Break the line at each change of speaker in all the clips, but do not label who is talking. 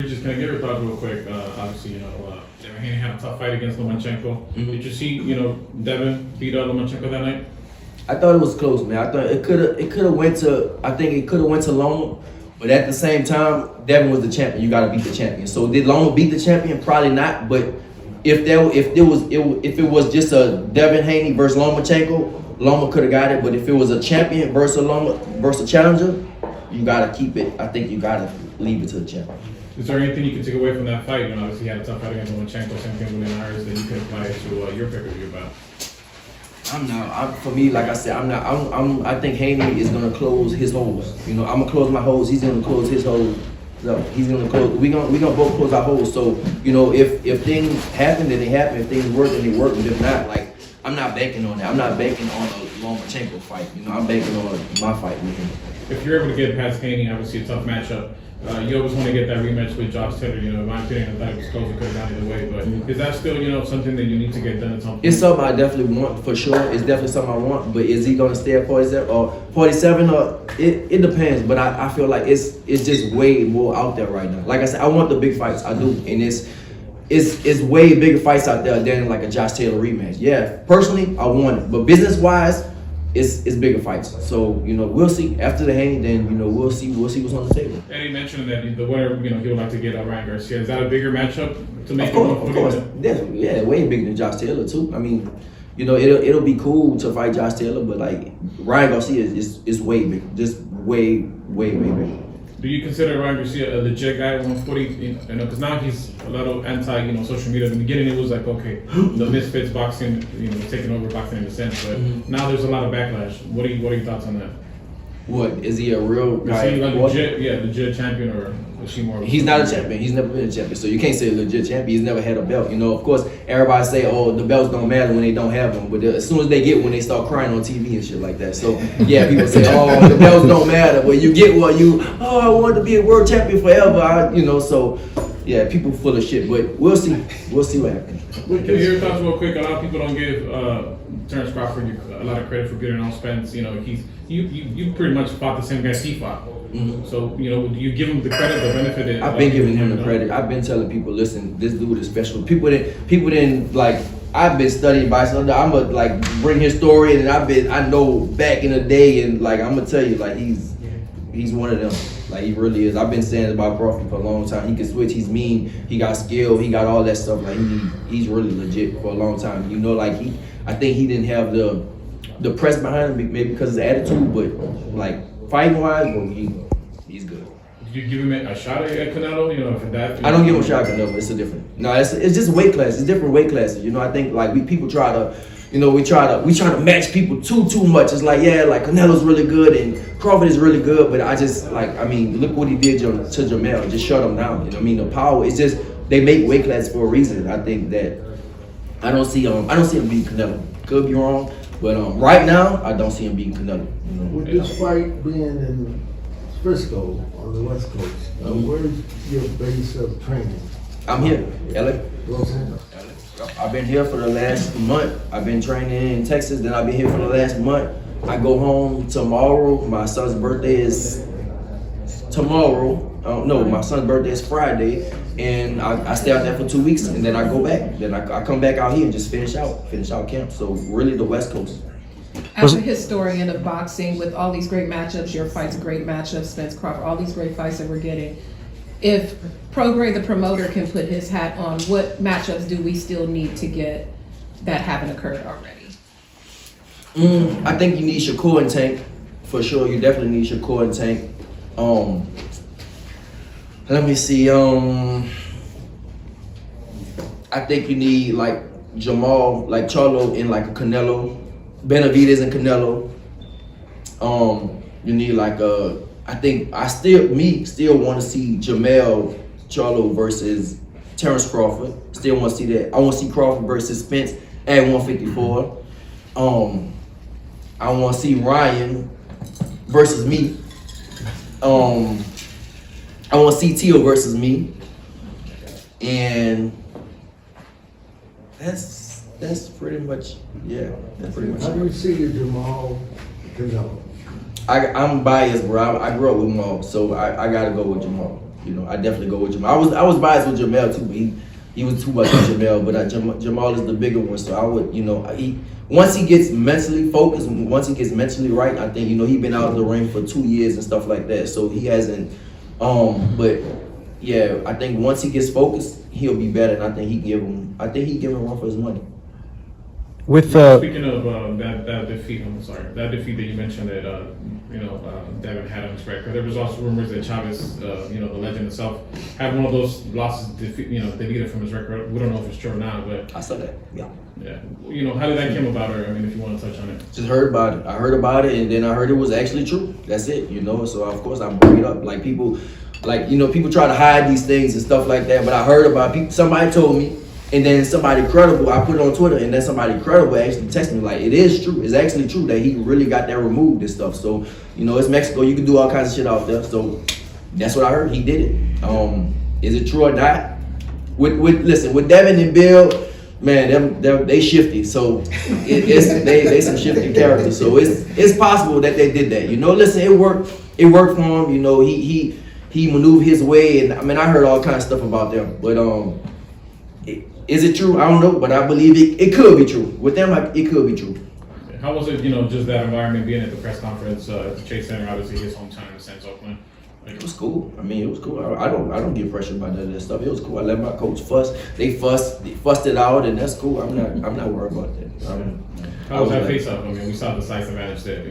Just can I get your thoughts real quick? Obviously, Devin Haney had a tough fight against Lomachenko.
Mm-hmm.
Did you see, Devin beat Lomachenko that night?
I thought it was close, man. I thought it could have went to. I think it could have went to Loma, but at the same time, Devin was the champion. You got to beat the champion. So did Loma beat the champion? Probably not. But if it was just a Devin Haney versus Lomachenko, Loma could have got it. But if it was a champion versus a challenger, you got to keep it. I think you got to leave it to the champion.
Is there anything you can take away from that fight? Obviously, he had a tough fight against Lomachenko, same thing with Haneys, that you could apply it to your pay-per-view bout.
For me, like I said, I think Haney is gonna close his holes. I'm gonna close my holes. He's gonna close his holes. No, he's gonna close. We gonna both close our holes. So if things happen, then they happen. If things work, then they work. And if not, like I'm not banking on that. I'm not banking on a Lomachenko fight. I'm banking on my fight with him.
If you're able to get past Haney, obviously a tough matchup. You always want to get that rematch with Josh Taylor. In my opinion, I thought it was close. It could have gone either way. But is that still, something that you need to get done at some point?
It's something I definitely want for sure. It's definitely something I want. But is he gonna stay at 47 or 47? Or it depends. But I feel like it's just way more out there right now. Like I said, I want the big fights. I do, and it's way bigger fights out there than like a Josh Taylor rematch. Yeah, personally, I want it. But business wise, it's bigger fights. So we'll see after the Haney. Then we'll see what's on the table.
And he mentioned that the winner, he would like to get Ryan Garcia. Is that a bigger matchup to make?
Of course, definitely. Yeah, way bigger than Josh Taylor too. I mean, it'll be cool to fight Josh Taylor, but like Ryan Garcia is way bigger, just way bigger.
Do you consider Ryan Garcia a legit guy at 140? Because now he's a little anti, social media. In the beginning, it was like, okay, the misfits boxing, taking over boxing in a sense. But now there's a lot of backlash. What are your thoughts on that?
What is he a real guy?
Is he like legit champion, or is he more?
He's not a champion. He's never been a champion, so you can't say a legit champion. He's never had a belt. Of course, everybody say, "Oh, the belts don't matter when they don't have them," but as soon as they get one, they start crying on TV and shit like that. So yeah, people say, "Oh, the belts don't matter." But you get what I want to be a world champion forever. So yeah, people full of shit. But we'll see. We'll see what happens.
Can you hear your thoughts real quick? A lot of people don't give Terence Crawford a lot of credit for getting Errol Spence. You pretty much fought the same guys he fought. Mm-hmm. So do you give him the credit, the benefit?
I've been giving him the credit. I've been telling people, listen, this dude is special. People didn't like. I've been studying boxing. I'm gonna like bring his story, and I know back in the day, and like I'm gonna tell you, like he's one of them. Like he really is. I've been saying about Crawford for a long time. He can switch. He's mean. He got skill. He got all that stuff. Like he's really legit for a long time. I think he didn't have the press behind him, maybe because of his attitude, but like fighting wise, he's good.
Did you give him a shot at Canelo? For that.
I don't give him a shot at Canelo. It's a different. No, it's just weight class. It's different weight classes. I think like people try to. We try to match people too much. It's like, yeah, like Canelo's really good and Crawford is really good, but I just look what he did to Jermall. Just shut him down. The power. It's just they make weight class for a reason. I think that I don't see him beating Canelo. Could be wrong, but right now I don't see him beating Canelo.
With this fight being in Frisco on the West Coast, where's your base of training?
I'm here, LA.
Los Angeles.
I've been here for the last month. I've been training in Texas, then I've been here for the last month. I go home tomorrow. My son's birthday is tomorrow. My son's birthday is Friday, and I stay out there for 2 weeks, and then I go back. Then I come back out here and just finish out camp. So really the West Coast.
As a historian of boxing, with all these great matchups, your fights, great matchups, Spence Crawford, all these great fights that we're getting, if Prograis, the promoter, can put his hat on, what matchups do we still need to get that haven't occurred already?
I think you need Shakur and Tank, for sure. You definitely need Shakur and Tank. Let me see. I think you need like Jermall, like Charlo, and like a Canelo, Benavidez and Canelo. You need like a. I think I still want to see Jermall Charlo versus Terence Crawford. Still want to see that. I want to see Crawford versus Spence at 154. I want to see Ryan versus me. I want to see Tio versus me. And that's pretty much, yeah. That's pretty much.
How do you see your Jermall Canelo?
I'm biased, bro. I grew up with Jamal, so I gotta go with Jermall. you know, I definitely go with Jermall. I was biased with Jermall too, but he was too much with Jermall. But Jermall is the bigger one, so I would, you know, once he gets mentally focused, once he gets mentally right, I think, you know, he's been out of the ring for 2 years and stuff like that, so he hasn't. But yeah, I think once he gets focused, he'll be better, and I think he give him a run for his money.
With
Speaking of that defeat, that defeat that you mentioned that Devin had on his record, there was also rumors that Chavez, the legend itself, had one of those losses deleted from his record. We don't know if it's true or not, but
I saw that. Yeah.
Yeah. How did that come about, or if you want to touch on it?
Just heard about it. I heard about it, and then I heard it was actually true. That's it. So of course I bring it up. Like people try to hide these things and stuff like that. But I heard about people. Somebody told me. And then somebody credible, I put it on Twitter, and then somebody credible actually texted me like, it is true. It's actually true that he really got that removed and stuff. So, it's Mexico. You can do all kinds of shit out there. So that's what I heard. He did it. Is it true or not? With Devin and Bill, man, they shifty. So they some shifty characters. So it's possible that they did that. Listen, it worked. It worked for him. He maneuvered his way, and I heard all kinds of stuff about them. But is it true? I don't know, but I believe it could be true. With them, it could be true.
How was it, just that environment, being at the press conference at the Chase Center, obviously his hometown in a sense, Oakland?
It was cool. It was cool. I don't get pressured by none of that stuff. It was cool. I let my coach fuss. They fussed it out, and that's cool. I'm not worried about that.
How was that face-off? We saw the size advantage that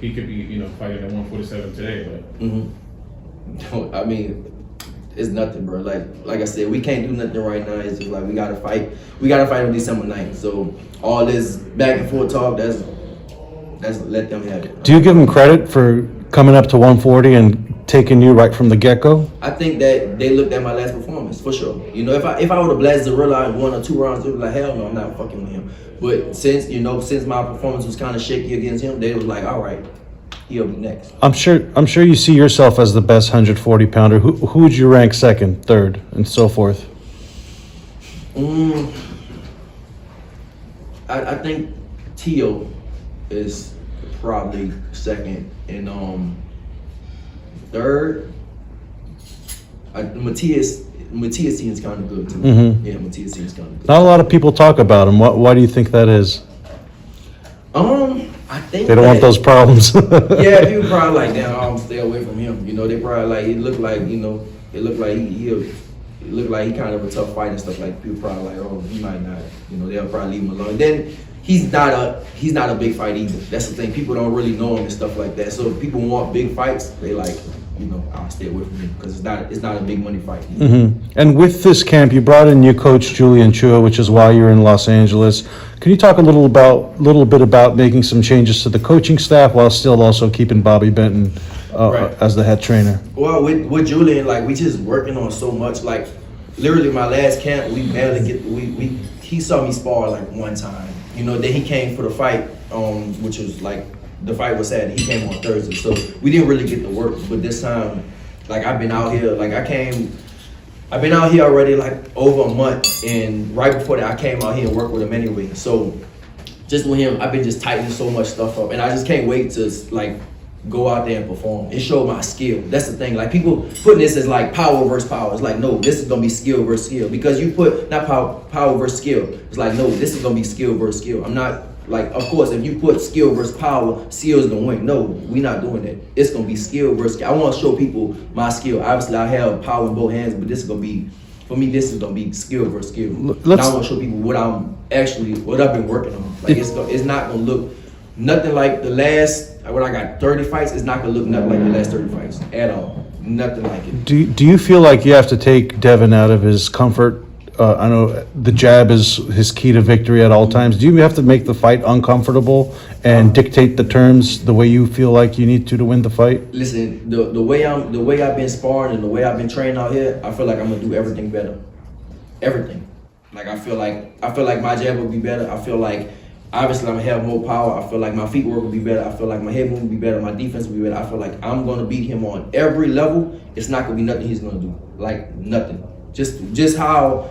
he could be fighting at 147 today,
but. It's nothing, bro. Like I said, we can't do nothing right now. It's just like we gotta fight. We gotta fight on December 9th. So all this back and forth talk, that's let them have it.
Do you give them credit for coming up to 140 and taking you right from the get-go?
I think that they looked at my last performance for sure. If I would have blasted Zorilla in 1 or 2 rounds, they would be like, hell no, I'm not fucking with him. But since my performance was kind of shaky against him, they was like, all right. He'll be next. I'm
sure you see yourself as the best 140 pounder. Who would you rank second, third, and so forth?
I think Tio is probably second, and third, Matias seems kind of good too.
Mm-hmm.
Yeah, Matias seems kind of good.
Not a lot of people talk about him. Why do you think that is?
I think
they don't want those problems.
Yeah, people probably like, damn, stay away from him. They probably like, it looked like he kind of a tough fight and stuff. Like people probably like, oh, he might not. They'll probably leave him alone. Then he's not a big fight either. That's the thing. People don't really know him and stuff like that. So if people want big fights, they like, I'll stay away from him because it's not a big money fight.
Mm-hmm. And with this camp, you brought in new coach Julian Chua, which is why you're in Los Angeles. Can you talk a little bit about making some changes to the coaching staff while still also keeping Bobby Benton as the head trainer?
Well, with Julian, we just working on so much. Like literally, my last camp, we barely get. He saw me spar one time. Then he came for the fight, which was the fight was Saturday. He came on Thursday, so we didn't really get to work. But this time, I've been out here. I've been out here already over a month, and right before that, I came out here and worked with him anyway. So just with him, I've been just tightening so much stuff up, and I just can't wait to go out there and perform. It showed my skill. That's the thing. People putting this as power versus power. It's no, this is gonna be skill versus skill, because you put not power versus skill. It's no, this is gonna be skill versus skill. I'm not. Of course, if you put skill versus power, skill's gonna win. No, we're not doing that. It's gonna be skill versus skill. I want to show people my skill. Obviously, I have power in both hands, but this is gonna be, for me, this is gonna be skill versus skill. And I want to show people what I've been working on. It's not gonna look nothing like the last. When I got 30 fights, it's not gonna look nothing like the last 30 fights at all. Nothing like it.
Do you feel like you have to take Devin out of his comfort? I know the jab is his key to victory at all times. Do you have to make the fight uncomfortable and dictate the terms the way you feel like you need to win the fight? Listen,
the way I've been sparring and the way I've been training out here, I feel like I'm gonna do everything better. Everything. I feel like my jab will be better. I feel like obviously I'm gonna have more power. I feel like my feet work will be better. I feel like my head movement will be better. My defense will be better. I feel like I'm gonna beat him on every level. It's not gonna be nothing he's gonna do. Nothing. Just how.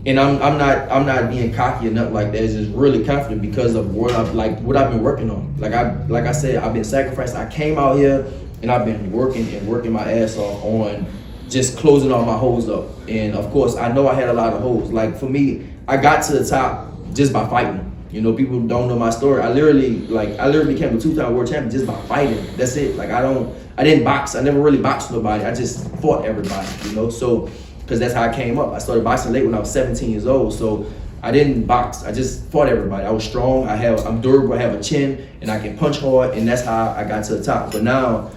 And I'm not being cocky or nothing like that. It's just really confident because of what I've been working on. Like I said, I've been sacrificed. I came out here and I've been working my ass off on just closing all my holes up. And of course, I know I had a lot of holes. Like for me, I got to the top just by fighting. You know, people don't know my story. I literally became a 2-time world champion just by fighting. That's it. Like I didn't box. I never really boxed nobody. I just fought everybody, you know? So, because that's how I came up. I started boxing late when I was 17 years old. So I didn't box. I just fought everybody. I was strong. I'm durable. I have a chin and I can punch hard. And that's how I got to the top. But now,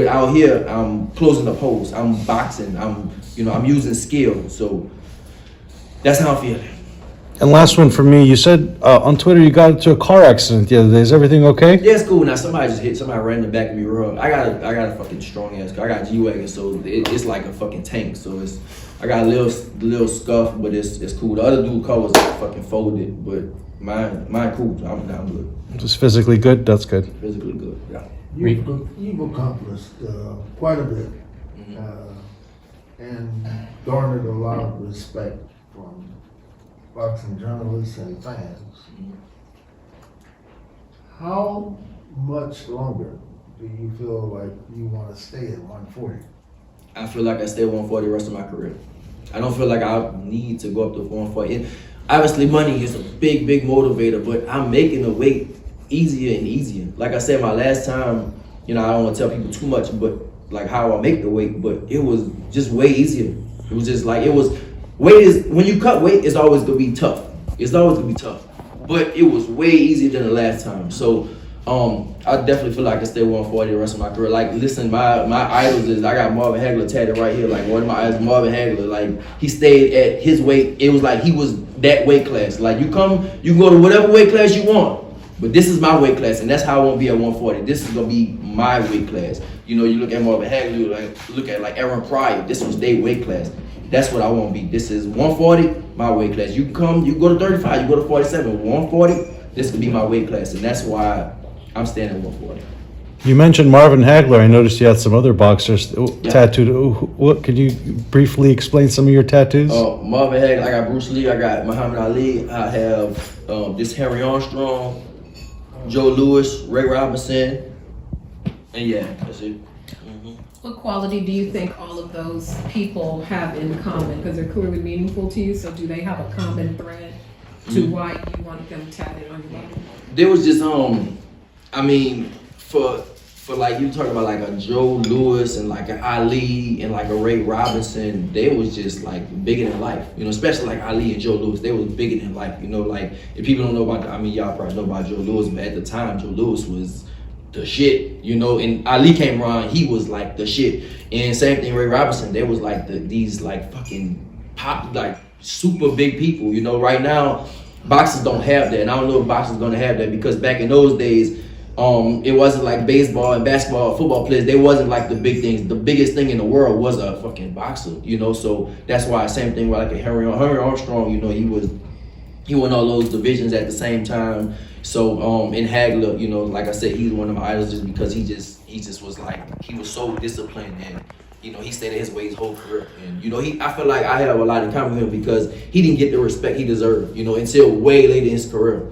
out here, I'm closing up holes. I'm boxing. I'm using skill. So that's how I'm feeling.
And last one for me, you said on Twitter you got into a car accident the other day. Is everything okay?
Yeah, it's cool. Now somebody ran in the back of me real. I got a fucking strong ass car. I got a G-Wagon, so it's like a fucking tank. So I got a little scuff, but it's cool. The other dude car was fucking folded, but mine cool. So I'm good.
Just physically good? That's good.
Physically good, yeah.
You've accomplished quite a bit and garnered a lot of respect from boxing journalists and fans. How much longer do you feel like you want to stay at 140?
I feel like I stay at 140 the rest of my career. I don't feel like I need to go up to 140. And obviously, money is a big, big motivator, but I'm making the weight easier and easier. Like I said, my last time, I don't want to tell people too much, but like how I make the weight, but it was just way easier. It was just like, when you cut weight, it's always gonna be tough. It's always gonna be tough. But it was way easier than the last time. So I definitely feel like I can stay 140 the rest of my career. Like, listen, my idols is, I got Marvin Hagler tatted right here. Like, one of my idols, Marvin Hagler, like, he stayed at his weight. It was like he was that weight class. Like, you can go to whatever weight class you want. But this is my weight class, and that's how I want to be at 140. This is gonna be my weight class. You look at Marvin Hagler, look at like Aaron Pryor. This was their weight class. That's what I want to be. This is 140, my weight class. You go to 35, you go to 47. 140, this could be my weight class, and that's why I'm staying at 140.
You mentioned Marvin Hagler. I noticed you had some other boxers
Yeah.
tattooed. What could you briefly explain some of your tattoos?
Marvin Hagler, I got Bruce Lee, I got Muhammad Ali, I have this Harry Armstrong, Joe Louis, Ray Robinson, and yeah, that's it.
What quality do you think all of those people have in common? Because they're clearly meaningful to you, so do they have a common thread to why you want them tatted on your body?
There was just for like you talking about like a Joe Louis and like an Ali and like a Ray Robinson, they was just like bigger than life, especially like Ali and Joe Louis, they was bigger than life, like if people don't know about, y'all probably know about Joe Louis, but at the time Joe Louis was the shit, and Ali came around, he was like the shit, and same thing Ray Robinson, they was like these like fucking pop, like super big people, right now boxers don't have that, and I don't know if boxers gonna have that, because back in those days, it wasn't like baseball and basketball, football players, they wasn't like the big things. The biggest thing in the world was a fucking boxer, so that's why same thing with like a Harry Armstrong, he won all those divisions at the same time. So in Hagler, like I said, he's one of my idols just because he just was like, he was so disciplined, and he stayed at his way his whole career, and I feel like I have a lot in common with him because he didn't get the respect he deserved, until way later in his career.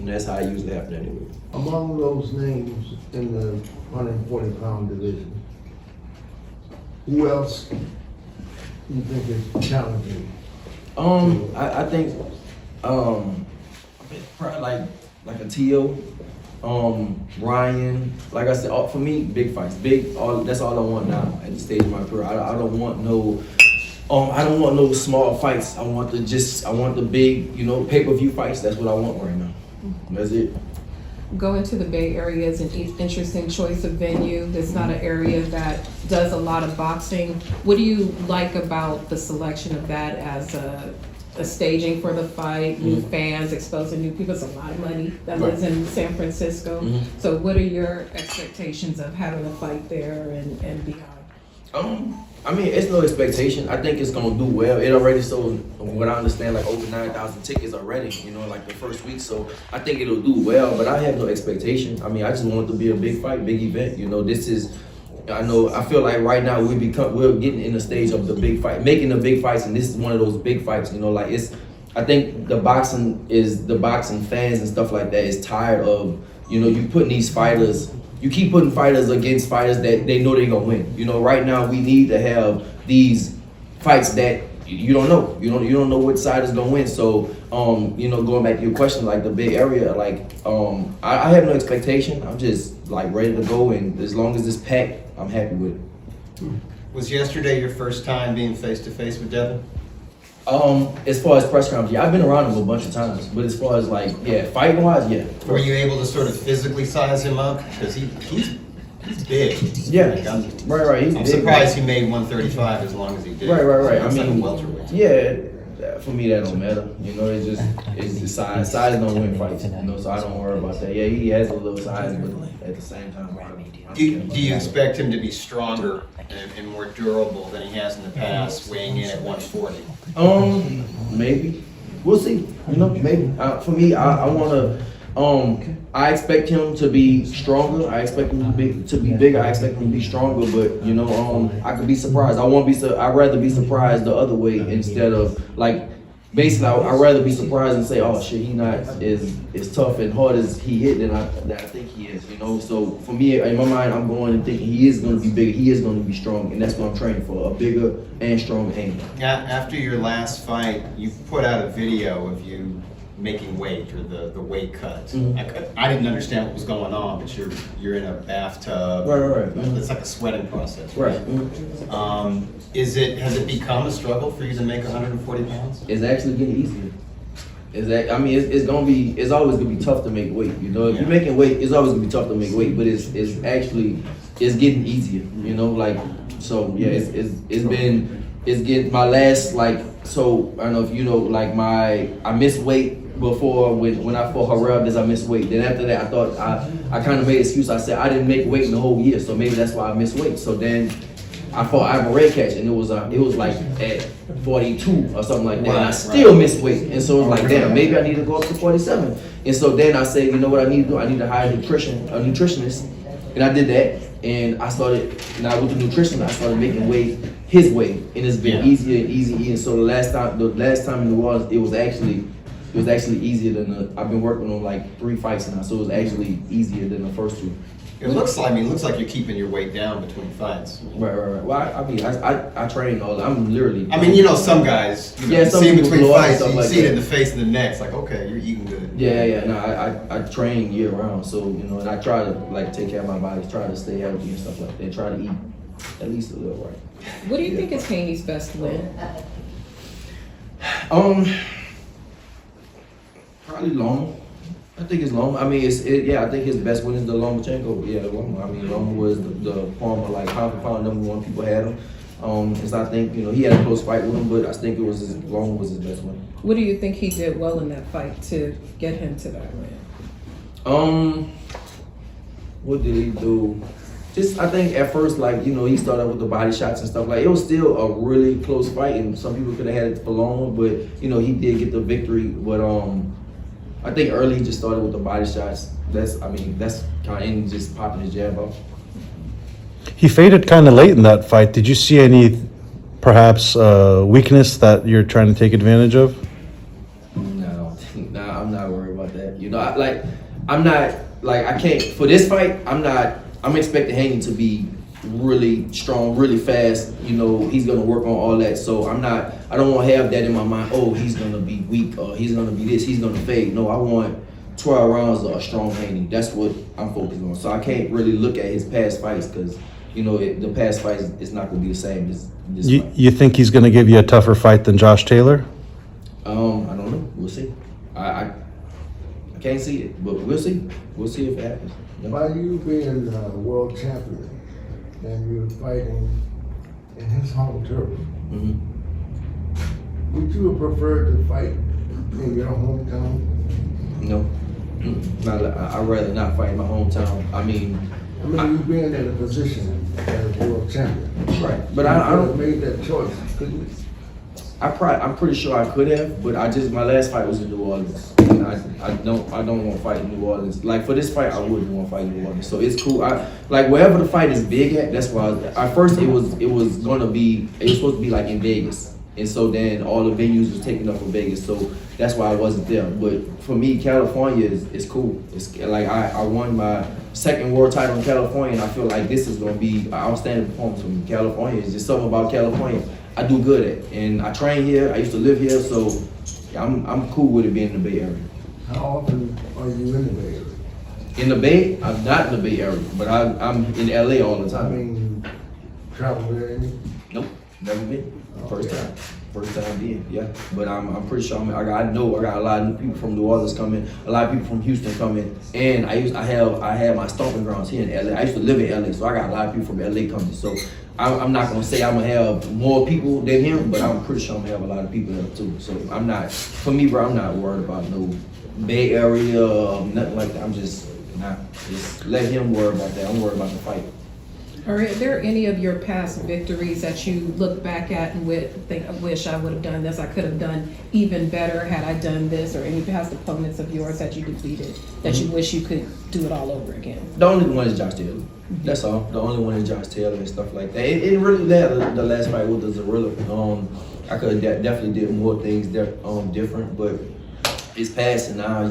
That's how it usually happens anyway.
Among those names in the 140-pound division, who else do you think is challenging?
I think probably like a T.O., Ryan. Like I said, for me, big fights, that's all I want now at the stage of my career. I don't want no small fights. I want the big, pay-per-view fights. That's what I want right now. That's it.
Going to the Bay Area is an interesting choice of venue. It's not an area that does a lot of boxing. What do you like about the selection of that as a staging for the fight, new fans, exposing new people? It's a lot of money that lives in San Francisco. So what are your expectations of having a fight there and beyond?
It's no expectation. I think it's gonna do well. It already sold, what I understand, like over 9,000 tickets already, like the first week. So I think it'll do well, but I have no expectation. I just want it to be a big fight, big event. I feel like right now we're getting in the stage of the big fight, making the big fights, and this is one of those big fights. I think the boxing fans and stuff like that is tired of, you putting these fighters you keep putting fighters against fighters that they know they're gonna win. You know, right now we need to have these fights that you don't know. You don't know which side is gonna win. So, you know, going back to your question, like the big area, like I have no expectation. I'm just like ready to go, and as long as it's packed, I'm happy with it.
Was yesterday your first time being face to face with Devin?
As far as press conference, yeah, I've been around him a bunch of times, but as far as like, yeah, fighting wise, yeah.
Were you able to sort of physically size him up? Because he's big.
Yeah,
Like, I'm
right. He's
I'm
big,
surprised he made 135 as long as he did.
Right.
That's
I
like a
mean,
welterweight.
yeah, for me that don't matter. You know, it's the size. Size don't win fights. You know, so I don't worry about that. Yeah, he has a little size, but at the same time,
Do you expect him to be stronger and more durable than he has in the past, weighing in at 140?
Maybe. We'll see. You know, maybe. For me, I want to. I expect him to be stronger. I expect him to be bigger. I expect him to be stronger. But you know, I could be surprised. I'd rather be surprised the other way instead of like. Basically, I'd rather be surprised and say, "Oh shit, he not as tough and hard as he hit than I think he is." You know, so for me, in my mind, I'm going and thinking he is going to be bigger, he is going to be strong, and that's what I'm training for—a bigger and stronger Haney.
After your last fight, you put out a video of you making weight or the weight cut. I didn't understand what was going on, but you're in a bathtub.
Right.
It's like a sweating process.
Right.
Has it become a struggle for you to make 140 pounds?
It's actually getting easier. It's always gonna be tough to make weight. You know, if you're making weight, it's always gonna be tough to make weight. But it's getting easier. You know, like so. Yeah, it's getting my last like. So I don't know if you know, like I missed weight before when I fought Chavez. I missed weight. Then after that, I thought I kind of made an excuse. I said I didn't make weight in the whole year, so maybe that's why I missed weight. So then I fought Alvarez catch, and it was like at 42 or something like that. And I still missed weight, and so it was like, damn, maybe I need to go up to 47. And so then I said, you know what I need to do? I need to hire a nutritionist, and I did that. And I started. Now with the nutrition, I started making weight his way, and it's been easier and easier. And so the last time in New Orleans, it was actually easier than I've been working on like 3 fights now, so it was actually easier than the first 2.
It looks like you're keeping your weight down between fights.
Right. Well, I train all. I'm literally.
I mean, you know, some guys, you
some
see
people
between
blow up and
fights,
stuff
you
like
see it
that.
in the face and the neck. It's like, okay, you're eating good.
Yeah. No, I train year round, so you know, and I try to like take care of my body, try to stay healthy and stuff like that. Try to eat at least a little right.
What do you think is Haney's best win?
Probably long. I think it's long. I mean, I think his best win is the Lomachenko. Yeah, Loma. I mean, Loma was the former like pound for pound #1 people had him. Because I think he had a close fight with him, but I think Loma was his best win.
What do you think he did well in that fight to get him to that win?
What did he do? Just I think at first, like he started with the body shots and stuff. Like it was still a really close fight, and some people could have had it for longer, but he did get the victory. But I think early he just started with the body shots. That's kind of and just popping his jab off.
He faded kind of late in that fight. Did you see any, perhaps, weakness that you're trying to take advantage of?
No, I'm not worried about that. I can't for this fight. I'm expecting Haney to be really strong, really fast. He's gonna work on all that. So I don't want to have that in my mind. Oh, he's gonna be weak, or he's gonna be this. He's gonna fade. No, I want 12 rounds of a strong Haney. That's what I'm focused on. So I can't really look at his past fights because the past fights is not gonna be the same as this fight.
You think he's going to give you a tougher fight than Josh Taylor?
I don't know. We'll see. I can't see it, but we'll see. We'll see if it happens.
By you being world champion and you're fighting in his home turf, would you have preferred to fight in your hometown?
No. I'd rather not fight in my hometown. I mean,
you being in a position as world champion.
Right. But I don't
made that choice, couldn't you?
I'm pretty sure I could have, but my last fight was in New Orleans. And I don't want to fight in New Orleans. Like for this fight, I wouldn't want to fight in New Orleans. So it's cool. Wherever the fight is big at, that's why. At first it was supposed to be like in Vegas, and so then all the venues was taken up for Vegas. So that's why I wasn't there. But for me, California is cool. It's like I won my second world title in California, and I feel like this is gonna be an outstanding performance for me. California is just something about California I do good at, and I train here. I used to live here, so yeah, I'm cool with it being in the Bay Area.
How often are you in the Bay Area?
In the Bay, I'm not in the Bay Area, but I'm in LA all the
I
time.
mean, travel there any?
Nope, never been. First
Okay.
time. First time being, yeah. But I'm pretty sure I know I got a lot of new people from New Orleans coming, a lot of people from Houston coming, and I had my stomping grounds here in LA. I used to live in LA, so I got a lot of people from LA coming. So I'm not gonna say I'm gonna have more people than him, but I'm pretty sure I'm gonna have a lot of people there too. So I'm not, for me, bro, I'm not worried about no Bay Area, nothing like that. I'm just let him worry about that. I'm worried about the fight.
Are there any of your past victories that you look back at and would think, I wish I would have done this, I could have done even better had I done this, or any past opponents of yours that you defeated that you wish you could do it all over again?
The only one is Josh Taylor. That's all. The only one is Josh Taylor and stuff like that. It really, the last fight with the Zarilla, I could have definitely did more things different, but it's past and now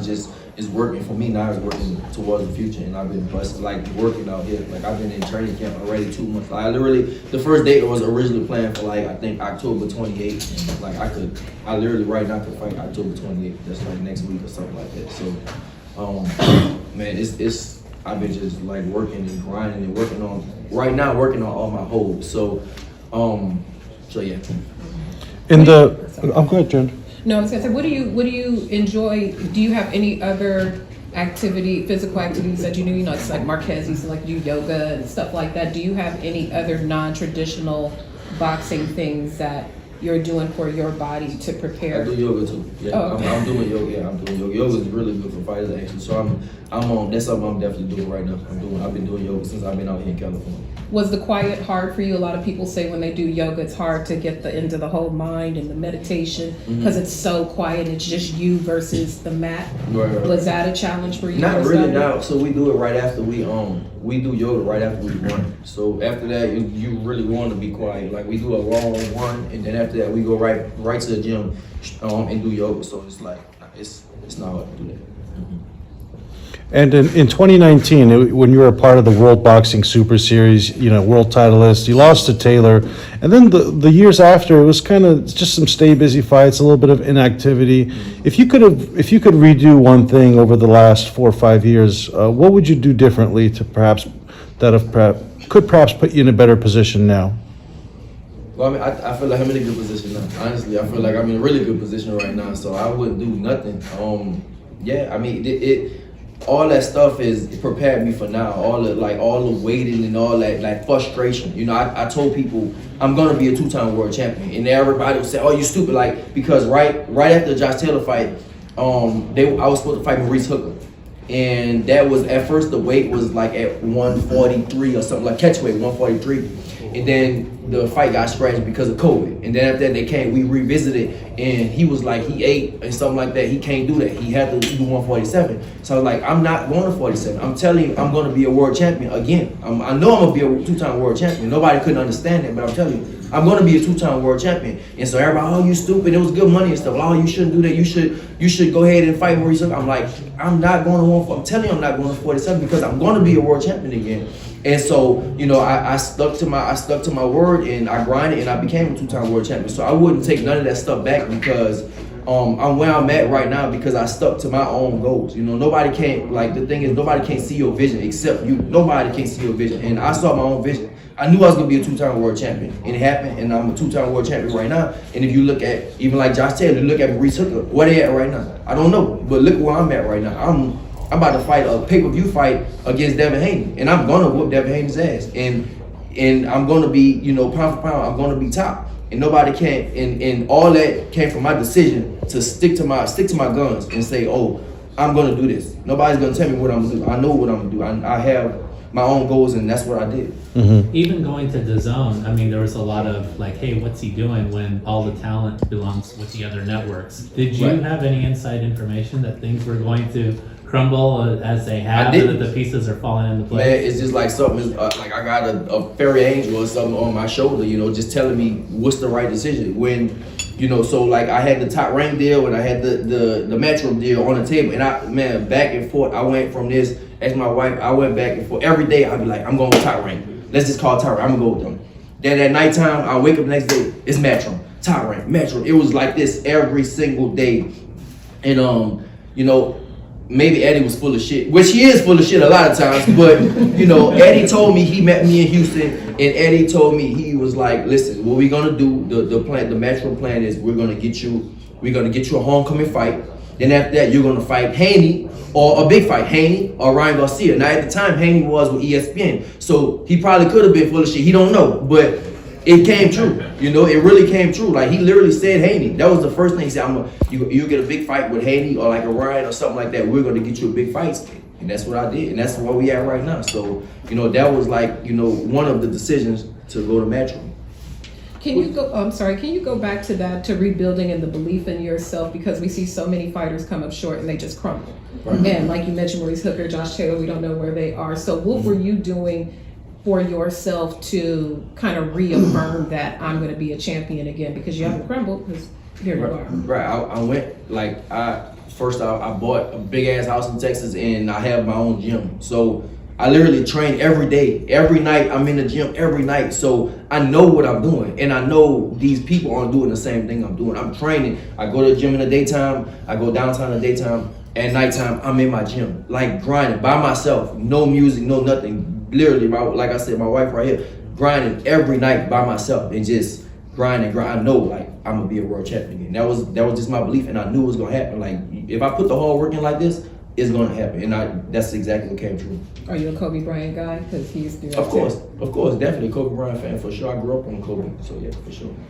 it's working for me. Now it's working towards the future, and I've been busting, like working out here. Like I've been in training camp already 2 months. Like, I literally, the first date was originally planned for like, I think October 28th. Like I literally right now could fight October 28th. That's like next week or something like that. So, man, it's I've been just like working and grinding and working on all my holds. So yeah.
I'm good, Jen.
No, I was gonna say, what do you enjoy? Do you have any other physical activities that you do? You know, it's like Marquez used to like do yoga and stuff like that. Do you have any other non-traditional boxing things that you're doing for your body to prepare?
I do yoga too. Yeah,
Oh, okay.
I'm doing yoga. Yeah, I'm doing yoga. Yoga is really good for fighters actually. So I'm on. That's something I'm definitely doing right now. I've been doing yoga since I've been out here in California.
Was the quiet hard for you? A lot of people say when they do yoga, it's hard to get into the whole mind and the meditation because it's so quiet. It's just you versus the mat.
Right.
Was that a challenge for you?
Not
first
really
started?
now. So we do it right after we do yoga right after we run. So after that, you really want to be quiet. Like we do a long run, and then after that we go right to the gym and do yoga. So it's like it's not hard to do that.
And in 2019, when you were a part of the World Boxing Super Series, world titleist, you lost to Taylor. And then the years after, it was kind of just some stay busy fights, a little bit of inactivity. If you could redo one thing over the last 4 or 5 years, what would you do differently to perhaps put you in a better position now?
Well, I mean, I feel like I'm in a good position now. Honestly, I feel like I'm in a really good position right now. So I wouldn't do nothing. Yeah, I mean, it all that stuff is prepared me for now. All the waiting and all that, like frustration. I told people I'm gonna be a 2-time world champion, and everybody would say, "Oh, you stupid!" Like because right after the Josh Taylor fight, I was supposed to fight Maurice Hooker, and that was at first the weight was like at 143 or something, like catchweight 143, and then the fight got scratched because of COVID, and then after that we revisited, and he was like he ate and something like that. He can't do that. He had to do 147. So I was like, I'm not going to 47. I'm telling you, I'm going to be a world champion again. I know I'm going to be a 2-time world champion. Nobody couldn't understand it, but I'm telling you, I'm going to be a 2-time world champion. And so everybody, oh, you stupid. It was good money and stuff. Oh, you shouldn't do that. You should go ahead and fight Maurice Hooker. I'm like, I'm not going to I'm telling you, I'm not going to 47 because I'm going to be a world champion again. And so, I stuck to my word, and I grinded, and I became a 2-time world champion. So I wouldn't take none of that stuff back because I'm where I'm at right now because I stuck to my own goals. Nobody can't, the thing is, nobody can't see your vision except you. Nobody can see your vision, and I saw my own vision. I knew I was gonna be a 2-time world champion, and it happened, and I'm a 2-time world champion right now. And if you look at even like Josh Taylor, you look at Maurice Hooker, where they at right now? I don't know, but look where I'm at right now. I'm about to fight a pay-per-view fight against Devin Haney, and I'm gonna whoop Devin Haney's ass, and I'm gonna be, pound for pound, I'm gonna be top, and nobody can't. And all that came from my decision to stick to my guns and say, oh, I'm gonna do this. Nobody's gonna tell me what I'm gonna do. I know what I'm gonna do. I have my own goals, and that's what I did.
Mm-hmm.
Even going to the zone, I mean, there was a lot of like, hey, what's he doing when all the talent belongs with the other networks? Did you
Right.
have any inside information that things were going to crumble as they have,
didn't.
that the pieces are falling into
Man,
place?
it's just like something, like I got a fairy angel or something on my shoulder, you know, just telling me what's the right decision. When, you know, so like I had the top rank deal and I had the Metro deal on the table, and back and forth, I went from this, as my wife, I went back and forth. Every day I'd be like, I'm going with top rank. Let's just call top rank, I'm gonna go with them. Then at nighttime, I wake up the next day, it's Metro, top rank, Metro. It was like this every single day. And you know, maybe Eddie was full of shit, which he is full of shit a lot of times, but you know, Eddie told me, he met me in Houston, and Eddie told me, he was like, listen, what we're gonna do, the plan, the Metro plan is we're gonna get you a homecoming fight. Then after that, you're gonna fight Haney, or a big fight, Haney or Ryan Garcia. Now at the time, Haney was with ESPN, so he probably could have been full of shit, he don't know, but it came true, you know, it really came true. Like, he literally said Haney. That was the first thing he said, you get a big fight with Haney or like a Ryan or something like that, we're gonna get you a big fight. And that's what I did, and that's where we at right now. So, you know, that was like, you know, one of the decisions to go to Metro.
Can you go back to that, to rebuilding and the belief in yourself, because we see so many fighters come up short and they just crumble.
Right.
And like you mentioned, Maurice Hooker, Josh Taylor, we don't know where they are. So what were you doing for yourself to kind of reaffirm that I'm going to be a champion again? Because you haven't crumbled, because here you are.
Right, I went, like, I bought a big ass house in Texas, and I have my own gym. So I literally train every day. Every night I'm in the gym every night. So I know what I'm doing, and I know these people aren't doing the same thing I'm doing. I'm training. I go to the gym in the daytime, I go downtown in the daytime. At nighttime, I'm in my gym, like grinding by myself, no music, no nothing. Literally, like I said, my wife right here, grinding every night by myself, and just grind. I know, like, I'm gonna be a world champion again. That was just my belief, and I knew it was gonna happen. Like, if I put the hard work in like this, it's gonna happen, and that's exactly what came true.
Are you a Kobe Bryant guy? Because he's the
Of course, definitely Kobe Bryant fan for sure. I grew up on Kobe, so yeah, for sure.